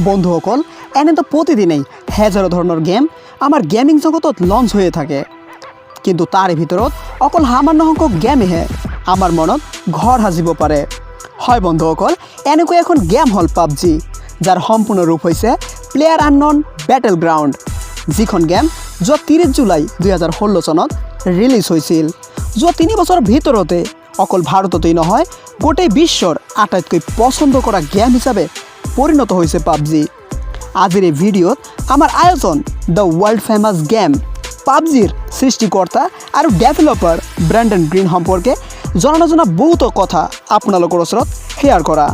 বন্ধুসকল এনেতো প্ৰতিদিনেই হাজাৰো ধৰণৰ গেম আমাৰ গেমিং জগতত লঞ্চ হৈয়ে থাকে, কিন্তু তাৰে ভিতৰত অকল সামান্য সংখ্যক গেমেহে আমাৰ মনত ঘৰ সাজিব পাৰে। হয় বন্ধুসকল, এনেকুৱা এখন গেম হ'ল পাবজি, যাৰ সম্পূৰ্ণ ৰূপ হৈছে প্লেয়াৰ আননন বেটেল গ্ৰাউণ্ড, যিখন গেম যোৱা 30 জুলাই 2016 চনত ৰিলিজ হৈছিল। যোৱা 3 বছৰৰ ভিতৰতে অকল ভাৰততেই নহয় গোটেই বিশ্বৰ আটাইতকৈ পচন্দ কৰা গেম হিচাপে পৰিণত হৈছে পাবজি। আজিৰ এই ভিডিঅ'ত আমাৰ আয়োজন দ্য ৱৰ্ল্ড ফেমাছ গেম পাবজিৰ সৃষ্টিকৰ্তা আৰু ডেভেলপাৰ ব্ৰেণ্ডন গ্ৰীণ সম্পৰ্কে জনা বহুতো কথা আপোনালোকৰ ওচৰত শ্বেয়াৰ কৰা।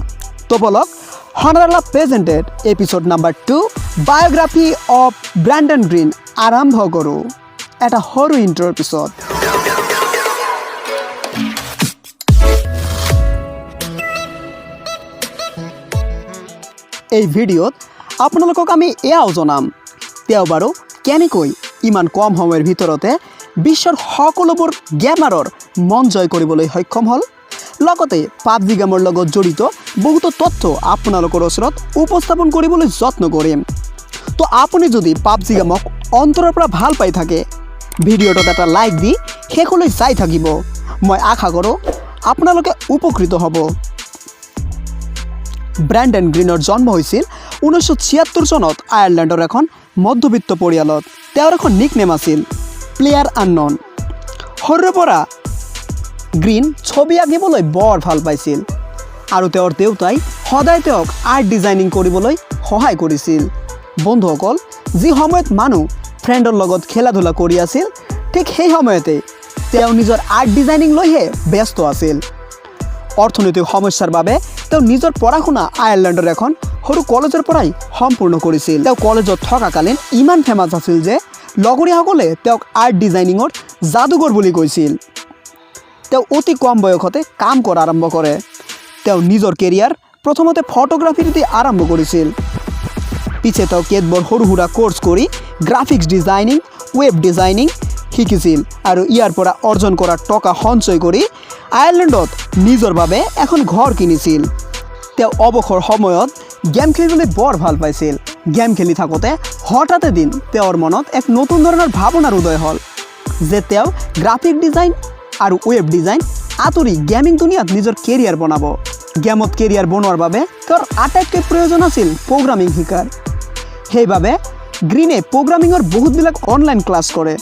তো বলক হনাৰলা presented episode number 2 biography of Brendon Green আৰম্ভ কৰোঁ এটা সৰু ইণ্ট্ৰৰ পিছত। এই ভিডিঅ'ত আপোনালোকক আমি এয়াও জনাম তেওঁ বাৰু কেনেকৈ ইমান কম সময়ৰ ভিতৰতে বিশ্বৰ সকলোবোৰ গেমাৰৰ মন জয় কৰিবলৈ সক্ষম হ'ল, লগতে পাবজি গেমৰ লগত জড়িত বহুতো তথ্য আপোনালোকৰ ওচৰত উপস্থাপন কৰিবলৈ যত্ন কৰিম। তো আপুনি যদি পাবজি গেমক অন্তৰৰ পৰা ভাল পাই থাকে, ভিডিঅ'টোত এটা লাইক দি শেষলৈ চাই থাকিব। মই আশা কৰোঁ আপোনালোকে উপকৃত হ'ব। ব্ৰেণ্ডন গ্ৰীণৰ জন্ম হৈছিল 1976 চনত আয়াৰলেণ্ডৰ এখন মধ্যবিত্ত পৰিয়ালত। তেওঁৰ এখন নিকনেম আছিল প্লেয়াৰ আননন। সৰুৰে পৰা গ্ৰীণ ছবি আঁকিবলৈ বৰ ভাল পাইছিল আৰু তেওঁৰ দেউতাই সদায় তেওঁক আৰ্ট ডিজাইনিং কৰিবলৈ সহায় কৰিছিল। বন্ধুসকল, যি সময়ত মানুহ ফ্ৰেণ্ডৰ লগত খেলা ধূলা কৰি আছিল, ঠিক সেই সময়তে তেওঁ নিজৰ আৰ্ট ডিজাইনিং লৈহে ব্যস্ত আছিল। অৰ্থনৈতিক সমস্যাৰ বাবে তেওঁ নিজৰ পঢ়া শুনা আয়াৰলেণ্ডৰ এখন সৰু কলেজৰ পৰাই সম্পূৰ্ণ কৰিছিল। তেওঁ কলেজত থকাকালীন ইমান ফেমাছ আছিল যে লগৰীয়াসকলে তেওঁক আৰ্ট ডিজাইনিঙৰ যাদুকৰ বুলি কৈছিল। তেওঁ অতি কম বয়সতে কাম কৰা আৰম্ভ কৰে। তেওঁ নিজৰ কেৰিয়াৰ প্ৰথমতে ফটোগ্ৰাফীৰ দি আৰম্ভ কৰিছিল। পিছে তেওঁ কেতবোৰ সৰু সুৰা কোৰ্চ কৰি গ্ৰাফিক্স ডিজাইনিং, ৱেব ডিজাইনিং শিকিছিল আৰু ইয়াৰ পৰা অৰ্জন কৰা টকা সঞ্চয় কৰি আয়াৰলেণ্ডত নিজৰ বাবে এখন ঘৰ কিনিছিল। তেওঁ অৱসৰ সময়ত গেম খেলিবলৈ বৰ ভাল পাইছিল। গেম খেলি থাকোঁতে হঠাৎ এদিন তেওঁৰ মনত এক নতুন ধৰণৰ ভাৱনাৰ উদয় হ'ল যে তেওঁ গ্ৰাফিক ডিজাইন আৰু ৱেব ডিজাইন আঁতৰি গেমিং দুনিয়াত নিজৰ কেৰিয়াৰ বনাব। গেমত কেৰিয়াৰ বনোৱাৰ বাবে তেওঁৰ আটাইতকৈ প্ৰয়োজন আছিল প্ৰগ্ৰামিং শিকাৰ। সেইবাবে গ্ৰীণে প্ৰগ্ৰামিঙৰ বহুতবিলাক অনলাইন ক্লাছ কৰে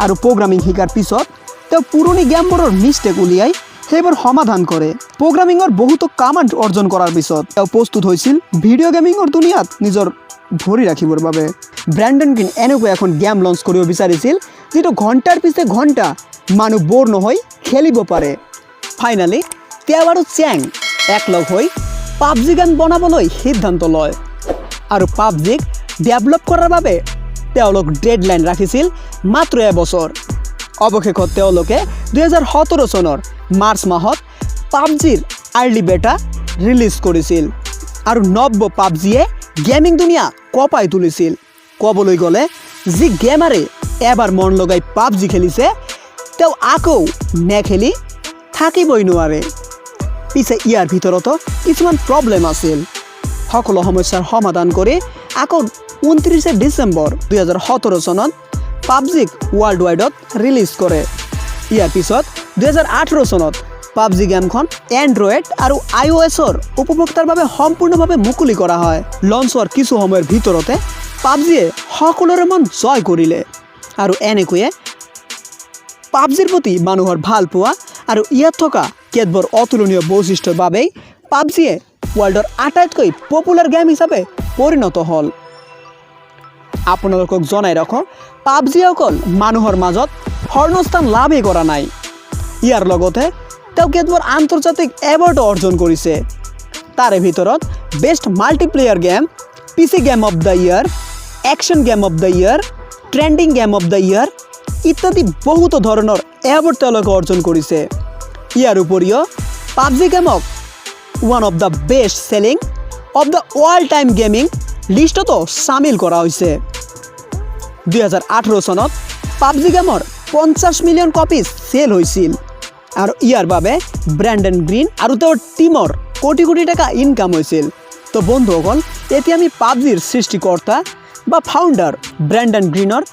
আৰু প্ৰগ্ৰামিং শিকাৰ পিছত তেওঁ পুৰণি গেমবোৰৰ মিষ্টেক উলিয়াই সেইবোৰ সমাধান কৰে। প্ৰগ্ৰামিঙৰ বহুতো কামাণ্ড অৰ্জন কৰাৰ পিছত তেওঁ প্ৰস্তুত হৈছিল ভিডিঅ' গেমিঙৰ দুনিয়াত নিজৰ ভৰি ৰাখিবৰ বাবে। ব্ৰেণ্ডন গ্ৰীণ এনেকুৱা এখন গেম লঞ্চ কৰিব বিচাৰিছিল যিটো ঘণ্টাৰ পিছে ঘণ্টা মানুহ বৰ নহৈ খেলিব পাৰে। ফাইনেলি তেওঁ আৰু চেং একলগ হৈ পাবজি গেম বনাবলৈ সিদ্ধান্ত লয় আৰু পাবজিক ডেভেলপ কৰাৰ বাবে তেওঁলোক ডেডলাইন ৰাখিছিল মাত্ৰ এবছৰ। অৱশেষত তেওঁলোকে 2017 চনৰ মাৰ্চ মাহত পাবজিৰ আৰ্লি বেটা ৰিলিজ কৰিছিল আৰু নব্য পাবজিয়ে গেমিং দুনিয়া কঁপাই তুলিছিল। ক'বলৈ গ'লে যি গেমাৰে এবাৰ মন লগাই পাবজি খেলিছে, তেওঁ আকৌ নেখেলি থাকিবই নোৱাৰে। পিছে ইয়াৰ ভিতৰতো কিছুমান প্ৰব্লেম আছিল। সকলো সমস্যাৰ সমাধান কৰি আকৌ 29 ডিচেম্বৰ 2017 চনত পাবজিক ৱৰ্ল্ড ৱাইডত ৰিলিজ কৰে। ইয়াৰ পিছত 2018 চনত পাবজি গেমখন এণ্ড্ৰইড আৰু iOS-ৰ উপভোক্তাৰ বাবে সম্পূৰ্ণভাৱে মুকলি কৰা হয়। লঞ্চ হোৱাৰ কিছু সময়ৰ ভিতৰতে পাবজিয়ে সকলোৰে মন জয় কৰিলে আৰু এনেকৈয়ে পাবজিৰ প্ৰতি মানুহৰ ভাল পোৱা আৰু ইয়াত থকা কেতবোৰ অতুলনীয় বৈশিষ্ট্যৰ বাবেই পাবজিয়ে ৱৰ্ল্ডৰ আটাইতকৈ পপুলাৰ গেম হিচাপে পৰিণত হ'ল। আপোনালোকক জনাই ৰাখোঁ, পাবজি অকল মানুহৰ মাজত স্বৰ্ণস্থান লাভেই কৰা নাই, ইয়াৰ লগতে তেওঁ কেতবোৰ আন্তৰ্জাতিক এৱাৰ্ডো অৰ্জন কৰিছে। তাৰে ভিতৰত best multiplayer game, PC game of the year, action game of the year, trending game of the year ইত্যাদি বহুতো ধৰণৰ এৱাৰ্ড তেওঁলোকে অৰ্জন কৰিছে। ইয়াৰ উপৰিও পাবজি গেমক one of the best selling of the all time gaming লিষ্টতো চামিল কৰা হৈছে। 2018 চনত পাবজি গেমৰ 50 মিলিয়ন কপি চেল হৈছিল আৰু ইয়াৰ বাবে ব্ৰেণ্ডন গ্ৰীণ আৰু তেওঁৰ টীমৰ কোটি কোটি টকা ইনকাম হৈছিল। তো তো বন্ধুসকল এটি আমি পাবজির সৃষ্টিকর্তা বা ফাউন্ডার ব্র্যান্ডন গ্রিনৰ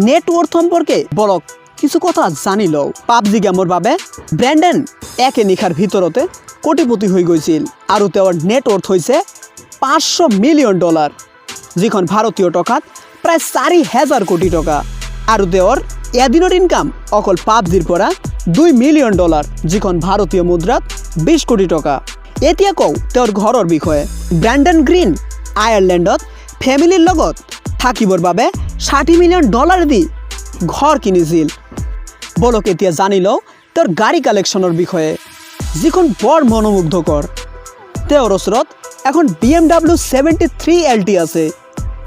নেটওয়ার্থ সম্পর্কে বলক কিছু কথা জানি লও। পাবজি গেমৰ বাবে ব্র্যান্ডন একে নিশাৰ ভিতৰতে কোটিপতি হৈ গৈছিল আৰু তেওঁৰ নেটওয়ার্থ হৈছে $500 মিলিয়ন, যিখন ভাৰতীয় টকাত প্ৰায় 4,000 কোটি টকা। আৰু তেওঁৰ এদিনৰ ইনকাম অকল পাবজিৰ পৰা $2 মিলিয়ন, যিখন ভাৰতীয় মুদ্ৰাত 20 কোটি টকা। এতিয়া কওঁ তেওঁৰ ঘৰৰ বিষয়ে। ব্র্যান্ডন গ্রিন আয়াৰলেণ্ডত ফেমিলিৰ লগত থাকিবৰ বাবে $60 মিলিয়ন দি ঘৰ কিনিছিল। বলক এতিয়া জানি লওঁ তেওঁৰ গাড়ী কালেকশ্যনৰ বিষয়ে, যিখন বৰ মনোমুগ্ধকৰ। তেওঁৰ ওচৰত এখন BMW 73 LT আছে,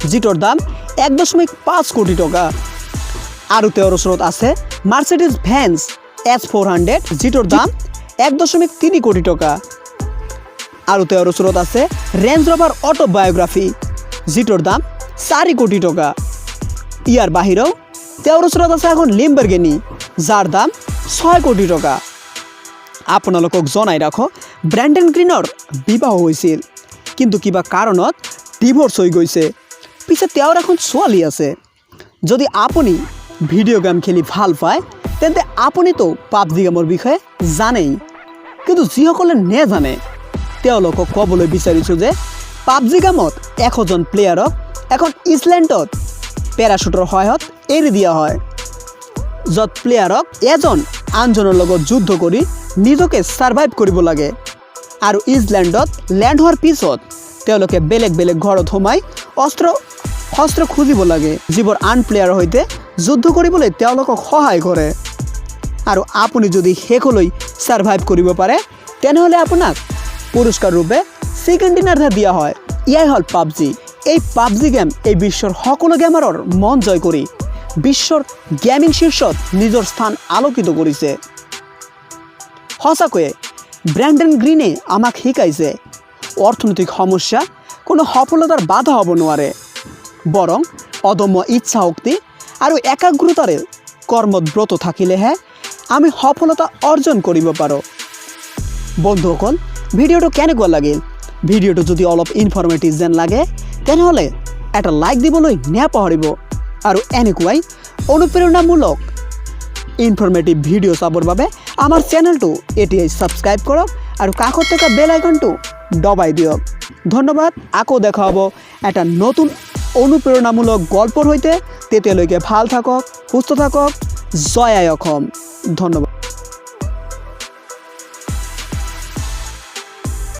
যিটোৰ দাম 1.5 কোটি টকা। আৰু তেওঁৰ ওচৰত আছে মাৰ্চেডিজ ভেন্স S400, যিটোৰ দাম 1.3 কোটি টকা। আৰু তেওঁৰ ওচৰত আছে ৰেঞ্জ ৰভাৰ অটোবায়োগ্ৰাফি, যিটোৰ দাম 4 কোটি টকা। ইয়াৰ বাহিৰেও তেওঁৰ ওচৰত আছে এখন লিম্বৰগিনি, যাৰ দাম 6 কোটি টকা। আপোনালোকক জনাই ৰাখো ব্র্যান্ডন গ্রিনৰ বিবাহ হৈছিল, কিন্তু কিবা কাৰণত ডিভোর্স হৈ গৈছে। পিছে তেওঁৰ এখন ছোৱালী আছে। যদি আপুনি ভিডিঅ' গেম খেলি ভাল পায় তেন্তে আপুনিতো পাবজি গেমৰ বিষয়ে জানেই, কিন্তু যিসকলে নেজানে তেওঁলোকক ক'বলৈ বিচাৰিছোঁ যে পাবজি গেমত 100 জন প্লেয়াৰক এখন ইছলেণ্ডত পেৰাশুটৰ সহায়ত এৰি দিয়া হয়, য'ত প্লেয়াৰক এজন আনজনৰ লগত যুদ্ধ কৰি নিজকে সাৰ্ভাইভ কৰিব লাগে। আৰু ইছলেণ্ডত লেণ্ড হোৱাৰ পিছত তেওঁলোকে বেলেগ বেলেগ ঘৰত সোমাই অস্ত্ৰ খুজিব লাগে, যিবোৰ আন প্লেয়াৰৰ সৈতে যুদ্ধ কৰিবলৈ তেওঁলোকক সহায় কৰে। আৰু আপুনি যদি শেষলৈ সাৰ্ভাইভ কৰিব পাৰে তেনেহ'লে আপোনাক পুৰস্কাৰ ৰূপে চিকেন ডিনাৰ দিয়া হয়। এয়াই হ'ল পাবজি। এই পাবজি গেম এই বিশ্বৰ সকলো গেমাৰৰ মন জয় কৰি বিশ্বৰ গেমিং শীৰ্ষত নিজৰ স্থান আলোকিত কৰিছে। সঁচাকৈয়ে ব্র্যান্ডন গ্রিনে আমাক শিকাইছে অৰ্থনৈতিক সমস্যা কোনো সফলতাৰ বাধা হ'ব নোৱাৰে, বৰং অদম্য ইচ্ছা শক্তি আৰু একাগ্ৰতাৰে কৰ্মত ব্ৰত থাকিলেহে আমি সফলতা অৰ্জন কৰিব পাৰোঁ। বন্ধুসকল ভিডিঅ'টো কেনেকুৱা লাগিল? ভিডিঅ'টো যদি অলপ ইনফৰ্মেটিভ যেন লাগে তেনেহ'লে এটা লাইক দিবলৈ নাপাহৰিব। আৰু এনেকুৱাই অনুপ্ৰেৰণামূলক ইনফৰ্মেটিভ ভিডিঅ' চাবৰ বাবে আমাৰ চেনেলটো এতিয়াই ছাবস্ক্ৰাইব কৰক আৰু কাষত থকা বেল আইকনটো দবাই দিয়ক। ধন্যবাদ। আকৌ দেখা হ'ব এটা নতুন অনুপ্ৰেৰণামূলক গল্পৰ সৈতে। তেতিয়ালৈকে ভাল থাকক, সুস্থ থাকক। জয় আই অসম। ধন্যবাদ।